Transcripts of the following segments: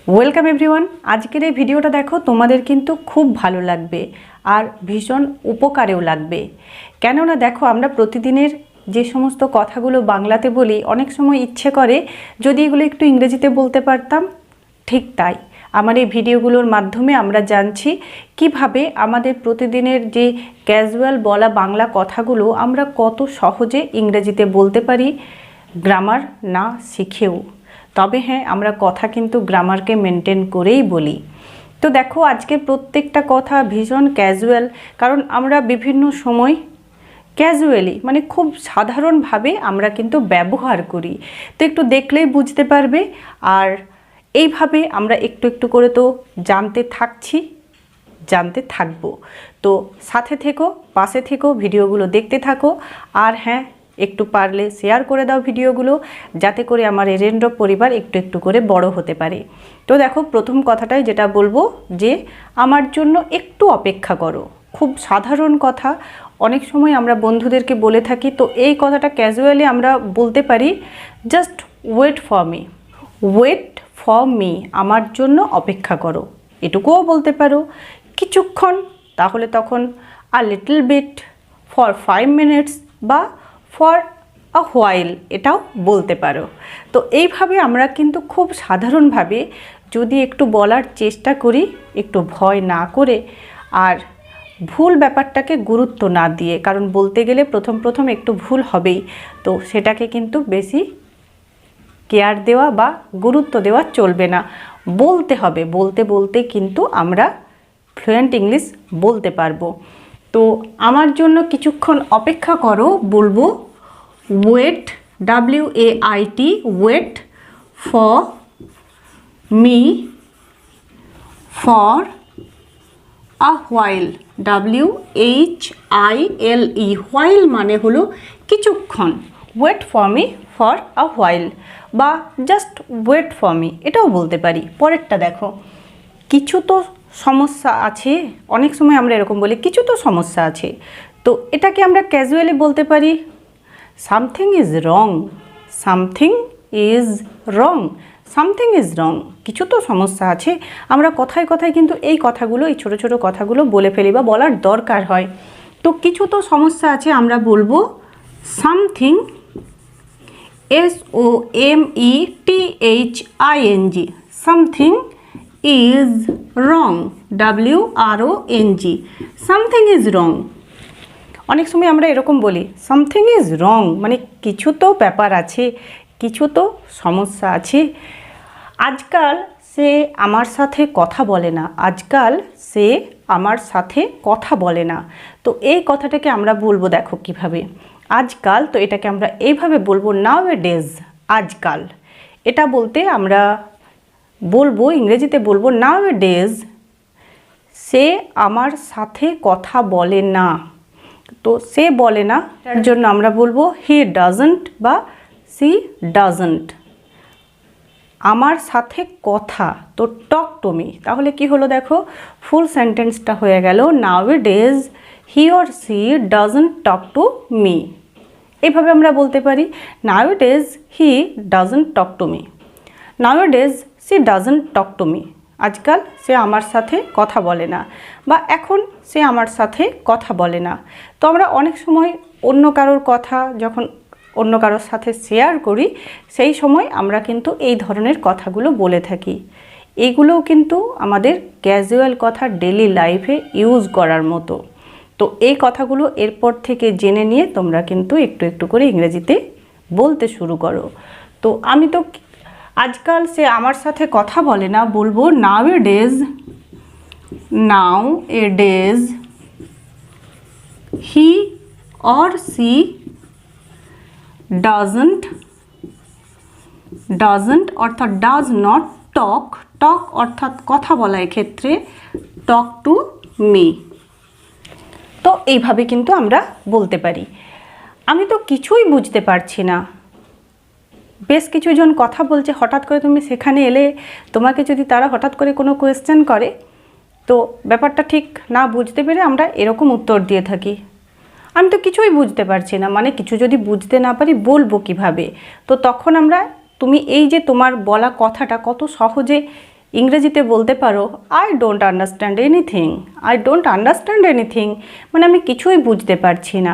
Welcome everyone. আজকের এই ভিডিওটা দেখো, তোমাদের কিন্তু খুব ভালো লাগবে আর ভীষণ উপকারেও লাগবে। কেননা দেখো, আমরা প্রতিদিনের যে সমস্ত কথাগুলো বাংলাতে বলি, অনেক সময় ইচ্ছে করে যদি এগুলো একটু ইংরেজিতে বলতে পারতাম। ঠিক তাই আমার এই ভিডিওগুলোর মাধ্যমে আমরা জানছি কিভাবে আমাদের প্রতিদিনের যে ক্যাজুয়াল বলা বাংলা কথাগুলো আমরা কত সহজে ইংরেজিতে বলতে পারি, গ্রামার না শিখেও। তবে হ্যাঁ, আমরা কথা কিন্তু গ্রামারকে মেনটেন করেই বলি। তো দেখো, আজকে প্রত্যেকটা কথা ভীষণ ক্যাজুয়াল, কারণ আমরা বিভিন্ন সময় ক্যাজুয়ালি মানে খুব সাধারণভাবে আমরা কিন্তু ব্যবহার করি। তো একটু দেখলেই বুঝতে পারবে। আর এইভাবে আমরা একটু একটু করে তো জানতে থাকছি, জানতে থাকবো। তো সাথে থেকো, পাশে থেকো, ভিডিওগুলো দেখতে থাকো। আর হ্যাঁ, একটু পারলে শেয়ার করে দাও ভিডিওগুলো, যাতে করে আমার এরেন্দ্র পরিবার একটু একটু করে বড় হতে পারে। তো দেখো, প্রথম কথাটাই যেটা বলবো যে আমার জন্য একটু অপেক্ষা করো। খুব সাধারণ কথা, অনেক সময় আমরা বন্ধুদেরকে বলে থাকি। তো এই কথাটা ক্যাজুয়ালি আমরা বলতে পারি, just wait for me. Wait for me, আমার জন্য অপেক্ষা করো, এটুকুও বলতে পারো। কিছুক্ষণ, তাহলে তখন a little bit, for 5 minutes বা ফর আ হোয়াইল, এটাও বলতে পারো। তো এইভাবে আমরা কিন্তু খুব সাধারণভাবে যদি একটু বলার চেষ্টা করি, একটু ভয় না করে আর ভুল ব্যাপারটাকে গুরুত্ব না দিয়ে, কারণ বলতে গেলে প্রথম প্রথম একটু ভুল হবেই, তো সেটাকে কিন্তু বেশি কেয়ার দেওয়া বা গুরুত্ব দেওয়া চলবে না। বলতে হবে, বলতে বলতে কিন্তু আমরা ফ্লুয়েন্ট ইংলিশ বলতে পারবো। তো আমার জন্য কিছুক্ষণ অপেক্ষা করো বলবো wait, WAIT, wait for me, for a while, WHILE, while মানে হলো কিছুক্ষণ। Wait for me for a while বা জাস্ট ওয়েট ফর মি, এটাও বলতে পারি। পরেরটা দেখো, কিছু তো সমস্যা আছে। অনেক সময় আমরা এরকম বলি, কিছু তো সমস্যা আছে। তো এটাকে আমরা ক্যাজুয়ালি বলতে পারি, something is wrong, something is wrong, something is wrong, কিছু তো সমস্যা আছে। আমরা কথায় কথায় কিন্তু এই কথাগুলো, এই ছোটো ছোটো কথাগুলো বলে ফেলি বা বলার দরকার হয়। তো কিছু তো সমস্যা আছে, আমরা বলবো something, SOMETHING, something is wrong, WRONG, something is wrong. অনেক সময় আমরা এরকম বলি, সামথিং ইজ রং, মানে কিছু তো ব্যাপার আছে, কিছু তো সমস্যা আছে। আজকাল সে আমার সাথে কথা বলে না, আজকাল সে আমার সাথে কথা বলে না। তো এই কথাটাকে আমরা বলবো, দেখো কিভাবে, আজকাল। তো এটাকে আমরা এইভাবে বলবো নাও এ ডেজ, আজকাল। এটা বলতে আমরা বলবো, ইংরেজিতে বলবো নাও এ ডেজ সে আমার সাথে কথা বলে না। তো সে বলে না, তার জন্য আমরা বলবো হি ডাজন্ট বা সি ডাজন্ট। আমার সাথে কথা, তো টক টু মি, তাহলে কি হলো দেখো, ফুল সেন্টেন্সটা হয়ে গেল, nowadays he or she doesn't talk to me. এইভাবে আমরা বলতে পারি, nowadays he doesn't talk to me, nowadays she doesn't talk to me. আজকাল সে আমার সাথে কথা বলে না, বা এখন সে আমার সাথে কথা বলে না। তো আমরা অনেক সময় অন্য কারোর কথা যখন অন্য কারোর সাথে শেয়ার করি, সেই সময় আমরা কিন্তু এই ধরনের কথাগুলো বলে থাকি। এইগুলোও কিন্তু আমাদের ক্যাজুয়াল কথা, ডেলি লাইফে ইউজ করার মতো। তো এই কথাগুলো এরপর থেকে জেনে নিয়ে তোমরা কিন্তু একটু একটু করে ইংরেজিতে বলতে শুরু করো। তো আমি তো আজকাল সে আমার সাথে কথা বলে না, বলবো nowadays, nowadays he or she doesn't অর্থাৎ ডাজ নট টক, টক অর্থাৎ কথা বলা, ক্ষেত্রে টক টু মি। তো এইভাবে কিন্তু আমরা বলতে পারি, আমি তো কিছুই বুঝতে পারছি না। বেশ কিছুজন কথা বলছে, হঠাৎ করে তুমি সেখানে এলে, তোমাকে যদি তারা হঠাৎ করে কোনো কোয়েশ্চেন করে, তো ব্যাপারটা ঠিক না বুঝতে পেরে আমরা এরকম উত্তর দিয়ে থাকি, আমি তো কিছুই বুঝতে পারছি না। মানে কিছু যদি বুঝতে না পারি বলবো কিভাবে? তো তখন আমরা, তুমি এই যে তোমার বলা কথাটা কত সহজে ইংরেজিতে বলতে পারো I don't understand anything. I don't understand anything মানে আমি কিছুই বুঝতে পারছি না।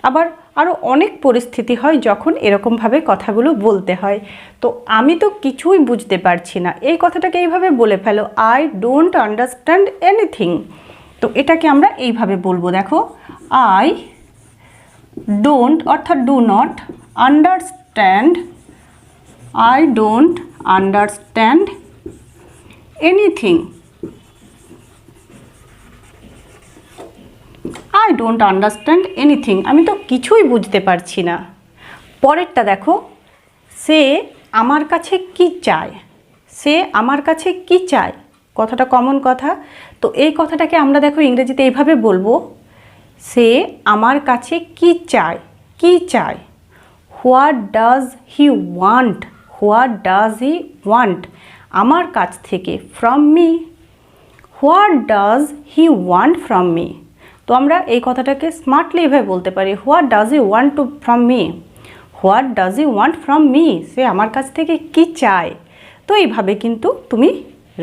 আবার আরও অনেক পরিস্থিতি হয় যখন এরকমভাবে কথাগুলো বলতে হয়। তো আমি তো কিছুই বুঝতে পারছি না, এই কথাটাকে এইভাবে বলে ফেলো, আই ডোন্ট আন্ডারস্ট্যান্ড এনিথিং। তো এটাকে আমরা এইভাবে বলবো, দেখো, আই ডোন্ট অর্থাৎ do not understand, I don't understand anything. I don't understand anything আমি তো কিছুই বুঝতে পারছি না। পরেরটা দেখো, সে আমার কাছে কি চায়। সে আমার কাছে কি চায়, কথাটা কমন কথা। তো এই কথাটাকে আমরা দেখো ইংরেজিতে এইভাবে বলবো, সে আমার কাছে কি চায়। কি চায়, what does he want. What does he want আমার কাছ থেকে, from me. What does he want from me. তো আমরা এই কথাটাকে স্মার্টলি এভাবে বলতে পারি, what does he want to from me. What does he want from me, সে আমার কাছ থেকে কি চায়। তো এইভাবে কিন্তু তুমি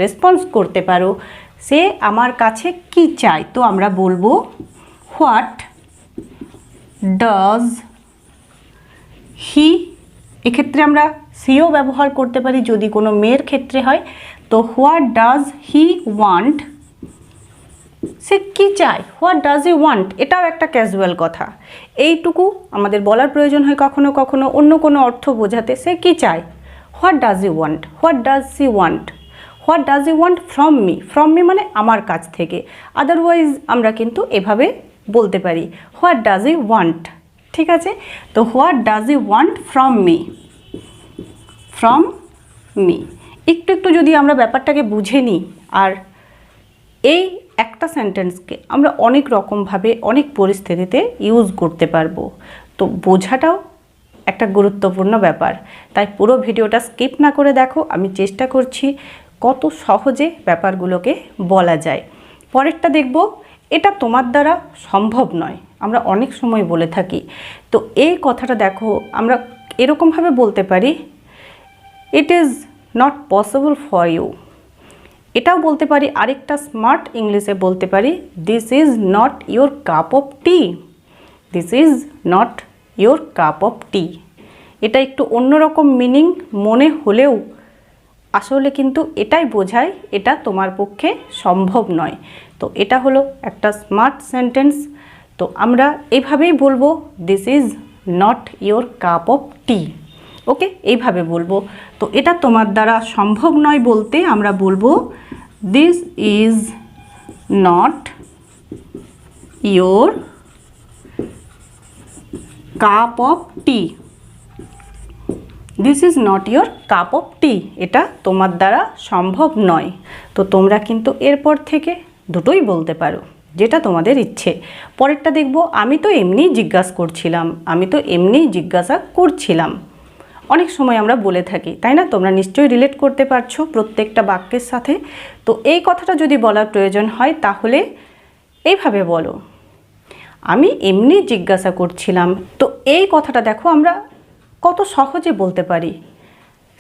রেসপন্স করতে পারো, সে আমার কাছে কি চায়। তো আমরা বলবো হোয়াট ডাজ হি, এক্ষেত্রে আমরা সিও ব্যবহার করতে পারি যদি কোনো মেয়ের ক্ষেত্রে হয়। তো হোয়াট ডাজ হি ওয়ান্ট, সে কি চায়, হোয়াট ডাজ হি ওয়ান্ট, এটাও একটা ক্যাজুয়াল কথা। এইটুকু আমাদের বলার প্রয়োজন হয় কখনো কখনো অন্য কোনো অর্থ বোঝাতে, সে কি চায়, what does he want. What does he want, what does he want from me. From me মানে আমার কাছ থেকে। আদারওয়াইজ আমরা কিন্তু এভাবে বলতে পারি, হোয়াট ডাজ হি ওয়ান্ট। ঠিক আছে, তো what does he want from me, from me. একটু একটু যদি আমরা ব্যাপারটাকে বুঝে নিই, আর এই একটা সেন্টেন্সকে আমরা অনেক রকমভাবে অনেক পরিস্থিতিতে ইউজ করতে পারবো। তো বোঝাটাও একটা গুরুত্বপূর্ণ ব্যাপার। তাই পুরো ভিডিওটা স্কিপ না করে দেখো, আমি চেষ্টা করছি কত সহজে ব্যাপারগুলোকে বলা যায়। পরেরটা দেখব, এটা তোমার দ্বারা সম্ভব নয়, আমরা অনেক সময় বলে থাকি। তো এই কথাটা দেখো আমরা এরকমভাবে বলতে পারি, it is not possible for you. এটাও বলতে পারি, আরেকটা স্মার্ট ইংলিশে বলতে পারি, this is not your cup of tea. This is not your cup of tea. এটা একটু অন্যরকম মিনিং মনে হলেও আসলে কিন্তু এটাই বোঝায় এটা তোমার পক্ষে সম্ভব নয়। তো এটা হলো একটা স্মার্ট সেন্টেন্স। তো আমরা এইভাবেই বলবো, this is not your cup of tea. Okay, এইভাবে বলবো। তো এটা তোমার দ্বারা সম্ভব নয় বলতে আমরা বলবো, this is not your cup of tea. This is not your cup of tea, এটা তোমার দ্বারা সম্ভব নয়। তো তোমরা কিন্তু এরপর থেকে দুটোই বলতে পারো, যেটা তোমাদের ইচ্ছে। পরেরটা দেখব, আমি তো এমনিই জিজ্ঞাসা করছিলাম। আমি তো এমনিই জিজ্ঞাসা করছিলাম অনেক সময় আমরা বলে থাকি, তাই না? তোমরা নিশ্চয়ই রিলেট করতে পারছো প্রত্যেকটা বাক্যের সাথে। তো এই কথাটা যদি বলার প্রয়োজন হয় তাহলে এইভাবে বলো, আমি এমনি জিজ্ঞাসা করছিলাম। তো এই কথাটা দেখো আমরা কত সহজে বলতে পারি,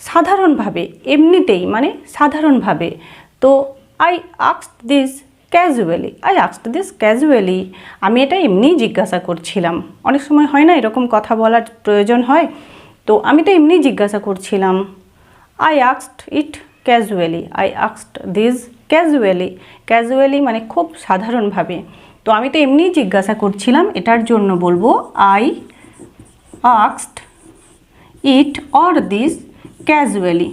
সাধারণভাবে, এমনিতেই মানে সাধারণভাবে। তো I asked this casually, I asked this casually, আমি এটা এমনিই জিজ্ঞাসা করছিলাম। অনেক সময় হয় না এরকম কথা বলার প্রয়োজন হয়, তো আমি তো এমনিই জিজ্ঞাসা করছিলাম। I asked it casually, I asked this casually. Casually মানে খুব সাধারণভাবে। তো আমি তো এমনিই জিজ্ঞাসা করছিলাম, এটার জন্য বলবো I asked it or this casually,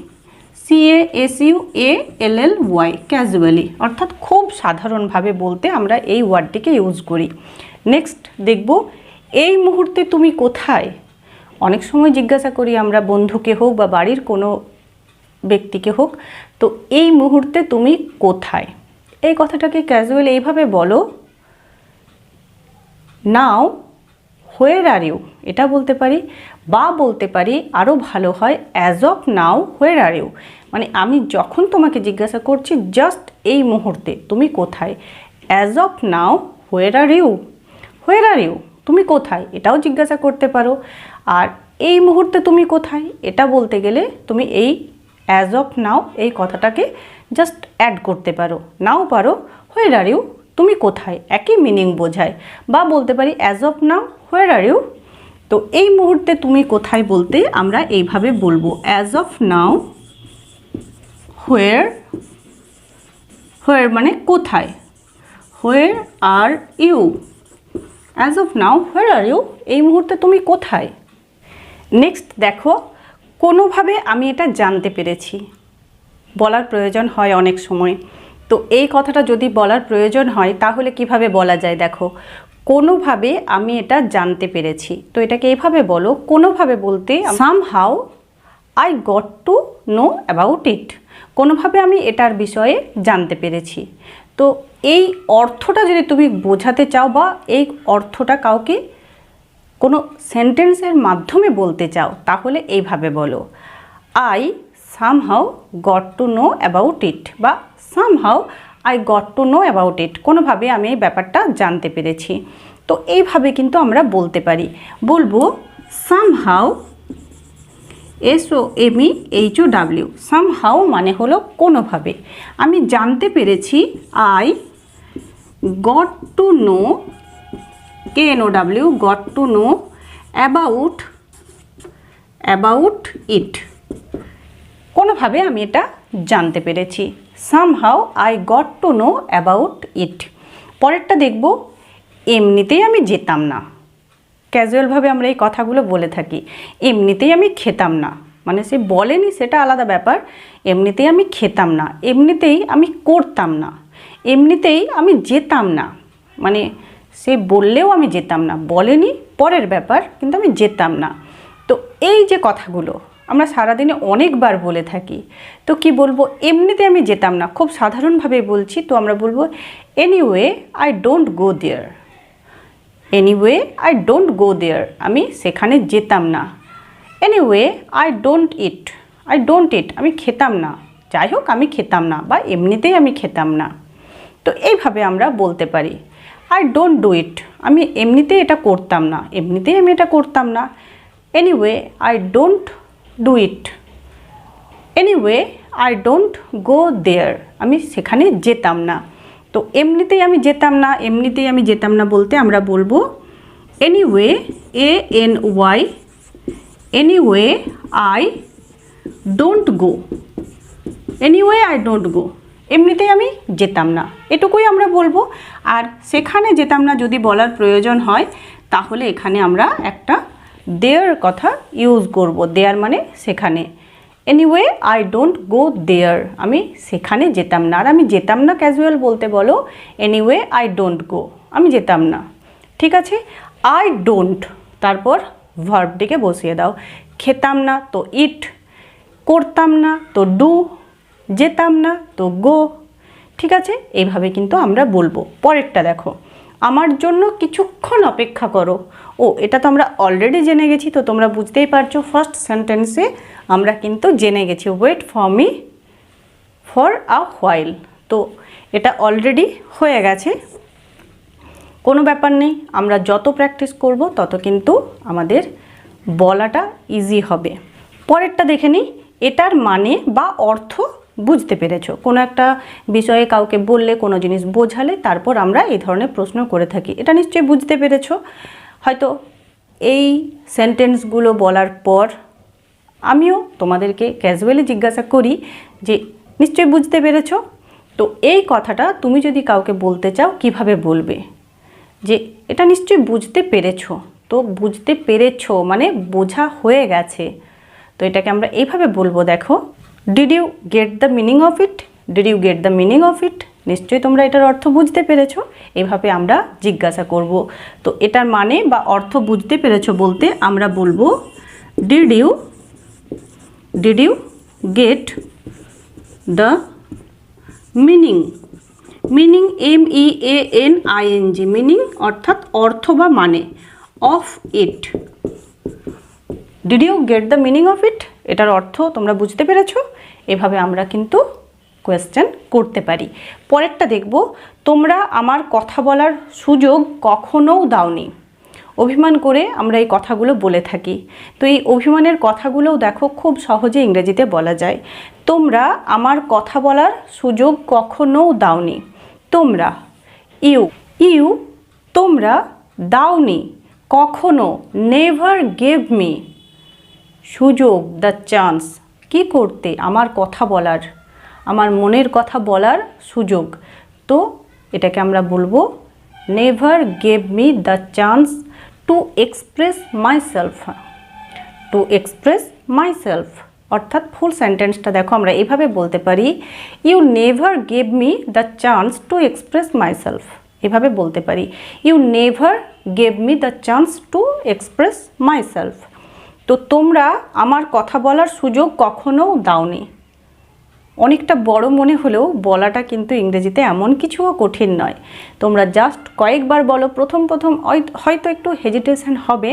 CASUALLY, casually, অর্থাৎ খুব সাধারণভাবে বলতে আমরা এই ওয়ার্ডটিকে ইউজ করি। নেক্সট দেখব, এই মুহূর্তে তুমি কোথায়। অনেক সময় জিজ্ঞাসা করি আমরা বন্ধুকে হোক বা বাড়ির কোনো ব্যক্তিকে হোক, তো এই মুহূর্তে তুমি কোথায়, এই কথাটাকে ক্যাজুয়ালি এইভাবে বলো, নাও হোয়ার আর ইউ, এটা বলতে পারি। বা বলতে পারি আরও ভালো হয়, as of now where are you, মানে আমি যখন তোমাকে জিজ্ঞাসা করছি জাস্ট এই মুহূর্তে তুমি কোথায়, as of now where are you, where are you, তুমি কোথায়, এটাও জিজ্ঞাসা করতে পারো। আর এই মুহূর্তে তুমি কোথায়, এটা বলতে গেলে তুমি এই অ্যাজ অফ নাও এই কথাটাকে জাস্ট অ্যাড করতে পারো, নাও পারো হোয়ার আর ইউ, তুমি কোথায়, একই মিনিং বোঝায়। বা বলতে পারি as of now where are you, তো এই মুহূর্তে তুমি কোথায় বলতে আমরা এইভাবে বলবো as of now where, where মানে কোথায়, where are you, as of now where are you, এই মুহূর্তে তুমি কোথায়। নেক্সট দেখো, কোনোভাবে আমি এটা জানতে পেরেছি, বলার প্রয়োজন হয় অনেক সময়। তো এই কথাটা যদি বলার প্রয়োজন হয় তাহলে কিভাবে বলা যায়, দেখো কোনোভাবে আমি এটা জানতে পেরেছি, তো এটাকে এইভাবে বলো, কোনোভাবে বলতে somehow I got to know about it, কোনোভাবে আমি এটার বিষয়ে জানতে পেরেছি। তো এই অর্থটা যদি তুমি বোঝাতে চাও বা এই অর্থটা কাউকে কোনো সেন্টেন্সের মাধ্যমে বলতে চাও তাহলে এইভাবে বলো, I somehow got to know about it, বা somehow I got to know about it, কোনোভাবে আমি এই ব্যাপারটা জানতে পেরেছি। তো এইভাবে কিন্তু আমরা বলতে পারি, বলবো সামহাউ SOMEHOW, সামহাউ মানে হলো কোনোভাবে, আমি জানতে পেরেছি, I got to no KNOW, goat to know about it, কোনোভাবে আমি এটা জানতে পেরেছি, somehow I got to know about ইট। পরেরটা দেখব, এমনিতেই আমি যেতাম না, ক্যাজুয়ালভাবে আমরা এই কথাগুলো বলে থাকি, এমনিতেই আমি খেতাম না, মানে সে বলেনি সেটা আলাদা ব্যাপার, এমনিতেই আমি খেতাম না, এমনিতেই আমি করতাম না, এমনিতেই আমি যেতাম না, মানে সে বললেও আমি যেতাম না, বলেনি পরের ব্যাপার, কিন্তু আমি যেতাম না। তো এই যে কথাগুলো আমরা সারাদিনে অনেকবার বলে থাকি, তো কি বলবো, এমনিতে আমি যেতাম না, খুব সাধারণভাবে বলছি, তো আমরা বলবো anyway I don't go there, anyway I don't go there, আমি সেখানে যেতাম না। এনিওয়ে আই ডোন্ট ইট, আমি খেতাম না, যাই হোক আমি খেতাম না, বা এমনিতেই আমি খেতাম না। তো এইভাবে আমরা বলতে পারি, আই ডোন্ট ডু ইট, আমি এমনিতেই এটা করতাম না, এমনিতেই আমি এটা করতাম না। Anyway I don't do it, anyway I don't go there, আমি সেখানে যেতাম না। তো এমনিতেই আমি যেতাম না, এমনিতেই আমি যেতাম না বলতে আমরা বলবো anyway ANY, anyway I don't go, anyway I don't গো, এমনিতেই আমি যেতাম না, এটুকুই আমরা বলবো। আর সেখানে যেতাম না যদি বলার প্রয়োজন হয় তাহলে এখানে আমরা একটা দেয়ার কথা ইউজ করব, দেয়ার মানে সেখানে, anyway I don't go there, আমি সেখানে যেতাম না। আর আমি যেতাম না ক্যাজুয়াল বলতে বলো এনিওয়ে আই ডোন্ট গো, আমি যেতাম না, ঠিক আছে। আই ডোন্ট, তারপর ভার্বটিকে বসিয়ে দাও, খেতাম না তো ইট, করতাম না তো ডু, যেতাম না তো গো, ঠিক আছে। এইভাবে কিন্তু আমরা বলবো। পরেরটা দেখো, আমার জন্য কিছুক্ষণ অপেক্ষা করো। ও, এটা তো আমরা অলরেডি জেনে গেছি, তো তোমরা বুঝতেই পারছো ফার্স্ট সেন্টেন্সে আমরা কিন্তু জেনে গেছি wait for me for a while, তো এটা অলরেডি হয়ে গেছে, কোনো ব্যাপার নেই, আমরা যত প্র্যাকটিস করব তত কিন্তু আমাদের বলাটা ইজি হবে। পরেরটা দেখে নিই, এটার মানে বা অর্থ বুঝতে পেরেছো। কোনো একটা বিষয়ে কাউকে বললে, কোনো জিনিস বোঝালে তারপর আমরা এই ধরনের প্রশ্ন করে থাকি, এটা নিশ্চয়ই বুঝতে পেরেছো। হয়তো এই সেন্টেন্সগুলো বলার পর আমিও তোমাদেরকে ক্যাজুয়ালি জিজ্ঞাসা করি যে নিশ্চয়ই বুঝতে পেরেছো। তো এই কথাটা তুমি যদি কাউকে বলতে চাও কিভাবে বলবে, যে এটা নিশ্চয়ই বুঝতে পেরেছো, তো বুঝতে পেরেছো মানে বোঝা হয়ে গেছে, তো এটাকে আমরা এইভাবে বলবো, দেখো did you get the meaning of it, did you get the meaning of it, নিশ্চয়ই তোমরা এটার অর্থ বুঝতে পেরেছো, এইভাবে আমরা জিজ্ঞাসা করব। তো এটার মানে বা অর্থ বুঝতে পেরেছো বলতে আমরা বলবো did you get the meaning, meaning MEANING, meaning অর্থাৎ অর্থ বা মানে, of it, did you get the meaning of ইট, এটার অর্থ তোমরা বুঝতে পেরেছো। এভাবে আমরা কিন্তু কোয়েশ্চেন করতে পারি। পরেরটা দেখব, তোমরা আমার কথা বলার সুযোগ কখনোও দাওনি। অভিমান করে আমরা এই কথাগুলো বলে থাকি। তো এই অভিমানের কথাগুলোও দেখো খুব সহজে ইংরেজিতে বলা যায়। তোমরা আমার কথা বলার সুযোগ কখনো দাওনি। তোমরা, ইউ তোমরা দাওনি কখনো, নেভার গেভ মি সুযোগ, দ্য চান্স কি করতে, আমার কথা বলার, আমার মনের কথা বলার সুযোগ। তো এটাকে আমরা বলবো never gave me the chance to express myself. To express myself অর্থাৎ ফুল সেন্টেন্সটা দেখো আমরা এভাবে বলতে পারি, you never gave me the chance to express myself. এভাবে বলতে পারি, you never gave me the chance to express myself. তো তোমরা আমার কথা বলার সুযোগ কখনো দাওনি। অনেকটা বড় মনে হলেও বলাটা কিন্তু ইংরেজিতে এমন কিছুও কঠিন নয়। তোমরা জাস্ট কয়েকবার বলো, প্রথম হয়তো একটু হেজিটেশন হবে,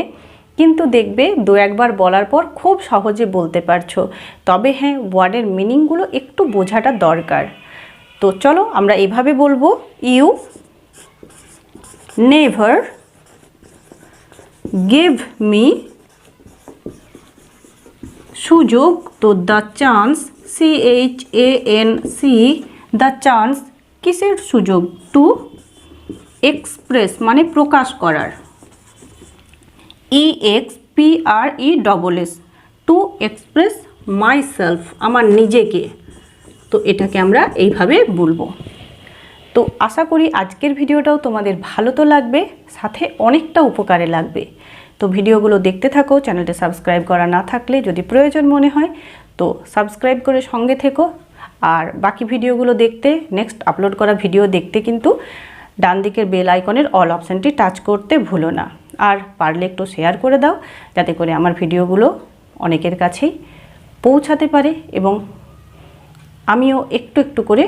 কিন্তু দেখবে দু একবার বলার পর খুব সহজে বলতে পারছো। তবে হ্যাঁ, ওয়ার্ডের মিনিংগুলো একটু বোঝাটা দরকার। তো চলো আমরা এভাবে বলবো, ইউ নেভার গেভ মি সুযোগ, তো the chance, CHANC, the chance কিসের সুযোগ, টু এক্সপ্রেস মানে প্রকাশ করার, EXPRESS, টু এক্সপ্রেস মাইসেলফ আমার নিজেকে। তো এটাকে আমরা এইভাবে বলবো। তো আশা করি আজকের ভিডিওটাও তোমাদের ভালো তো লাগবে, সাথে অনেকটা উপকারে লাগবে। তো ভিডিওগুলো দেখতে থাকো, চ্যানেলটি সাবস্ক্রাইব করা না থাকলে যদি প্রয়োজন মনে হয় তো সাবস্ক্রাইব করে সঙ্গে থেকো। আর বাকি ভিডিওগুলো দেখতে, নেক্সট আপলোড করা ভিডিও দেখতে কিন্তু ডান দিকের বেল আইকনের অল অপশানটি টাচ করতে ভুলো না। আর পারলে একটু শেয়ার করে দাও, যাতে করে আমার ভিডিওগুলো অনেকের কাছেই পৌঁছাতে পারে এবং আমিও একটু একটু করে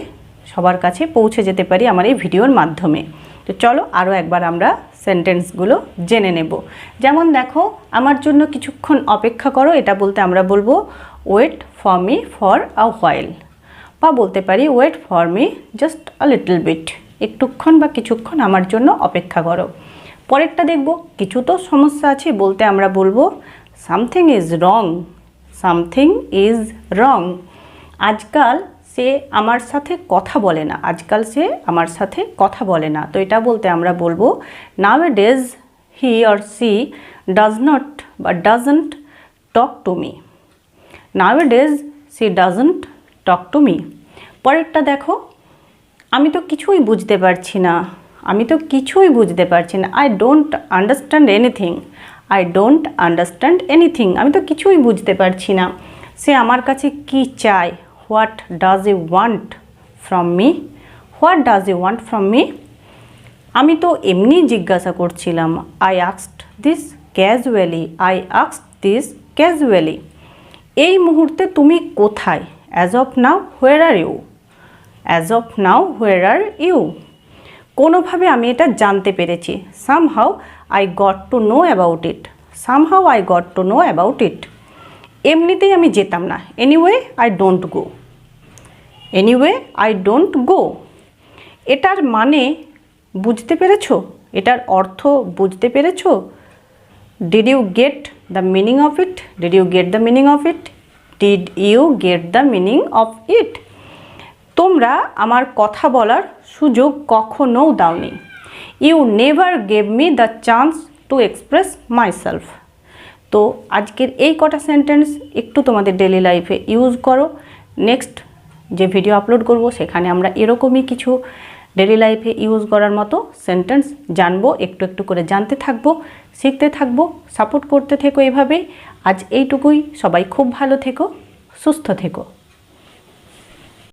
সবার কাছে পৌঁছে যেতে পারি আমার এই ভিডিওর মাধ্যমে। তো চলো আরও একবার আমরা সেন্টেন্সগুলো জেনে নেব। যেমন দেখো, আমার জন্য কিছুক্ষণ অপেক্ষা করো, এটা বলতে আমরা বলবো wait for me for a while, বা বলতে পারি wait for me just a little bit, একটুক্ষণ বা কিছুক্ষণ আমার জন্য অপেক্ষা করো। পরেরটা দেখব, কিছু তো সমস্যা আছে, বলতে আমরা বলবো something is wrong. Something is wrong. আজকাল সে আমার সাথে কথা বলে না। আজকাল সে আমার সাথে কথা বলে না। তো এটা বলতে আমরা বলবো nowadays he or she does not বা doesn't talk to me. Nowadays she doesn't talk to me. পরেরটা দেখো, আমি তো কিছুই বুঝতে পারছি না। আমি তো কিছুই বুঝতে পারছি না। I don't understand anything. I don't understand anything. আমি তো কিছুই বুঝতে পারছি না। সে আমার কাছে কি চায়? What does he want from me? What does he want from me? আমি তো এমনি জিজ্ঞাসা করছিলাম। I asked this casually. I asked this casually. এই মুহূর্তে তুমি কোথায়? As of now where are you? As of now where are you? কোনোভাবে আমি এটা জানতে পেরেছি। Somehow I got to know about it. Somehow I got to know about it. এমনিতেই আমি যেতাম না। Anyway I don't go. Anyway I don't go. এটার মানে বুঝতে পেরেছো? এটার অর্থ বুঝতে পেরেছো? Did you get the meaning of it? Did you get the meaning of it? Did you get the meaning of it? তোমরা আমার কথা বলার সুযোগ কখনো দাওনি। You never gave me the chance to express myself. তো আজকের এই কটা সেন্টেন্স একটু তোমাদের ডেলি লাইফে ইউজ করো। নেক্সট যে ভিডিও আপলোড করব সেখানে আমরা এরকমই কিছু ডেলি লাইফে ইউজ করার মতো সেন্টেন্স জানবো, একটু একটু করে জানতে থাকবো, শিখতে থাকবো। সাপোর্ট করতে থেকো এভাবেই। আজ এইটুকুই। সবাই খুব ভালো থেকো, সুস্থ থেকো।